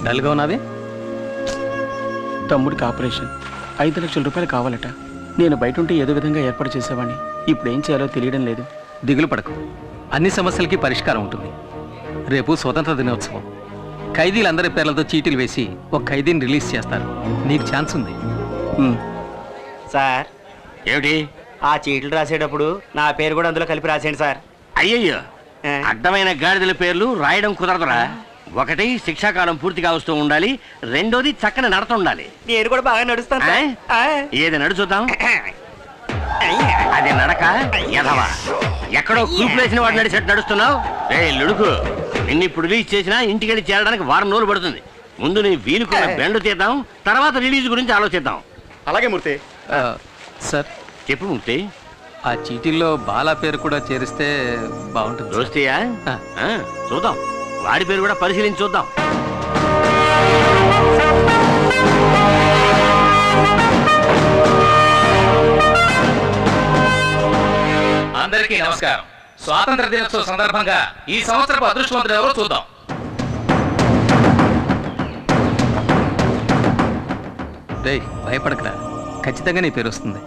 డల్గా ఉన్నావి? తమ్ముడికి ఆపరేషన్ 5 లక్షల రూపాయలు కావాలట. నేను బయట ఉంటే ఏదో విధంగా ఏర్పాటు చేసేవాడిని. ఇప్పుడు ఏం చేయాలో తెలియడం లేదు. దిగులు పడకు, అన్ని సమస్యలకి పరిష్కారం ఉంటుంది. రేపు స్వతంత్ర దినోత్సవం. ఖైదీలందరి పేర్లతో చీటీలు వేసి ఒక ఖైదీని రిలీజ్ చేస్తారు. నీకు ఛాన్స్ ఉంది. సార్, ఏమిటి? ఆ చీట్లు రాసేటప్పుడు నా పేరు కూడా అందులో కలిపి రాసేయండి సార్. అయ్యయ్యో, అడ్డమైన గాడిదల పేర్లు రాయడం కుదరదురా. ఒకటి శిక్షాకాలం పూర్తిగా వస్తూ ఉండాలి, రెండోది చక్కని నడత ఉండాలి. నేను కూడా బాగా నడుస్తాను సార్. ఏది నడు చూద్దాం. అది నడక ఎదవా, ఎక్కడో కూపులేసిన వాడు నడిచేట్టు నడుస్తున్నావు. లుడుకు, నిన్ను ఇప్పుడు రిలీజ్ చేసినా ఇంటికెళ్ళి చేరడానికి 1 వారం రోజులు పడుతుంది. ముందు నీ వీలుకున్న బెండు తీద్దాం, తర్వాత రిలీజ్ గురించి ఆలోచిద్దాం. అలాగే మూర్తి. సార్ చెప్పు మూర్తి. ఆ చీటీల్లో బాలా పేరు కూడా చేరిస్తే బాగుంటుంది. దోస్తయ్యా, చూద్దాం. వాడి పేరు కూడా పరిశీలించి చూద్దాం. అందరికీ నమస్కారం. స్వాతంత్ర దినోత్సవ సందర్భంగా ఈ సంవత్సరపు అదృష్టవంతులు ఎవరో చూద్దాం. రేయ్, భయపడకరా, ఖచ్చితంగా నీ పేరు వస్తుంది.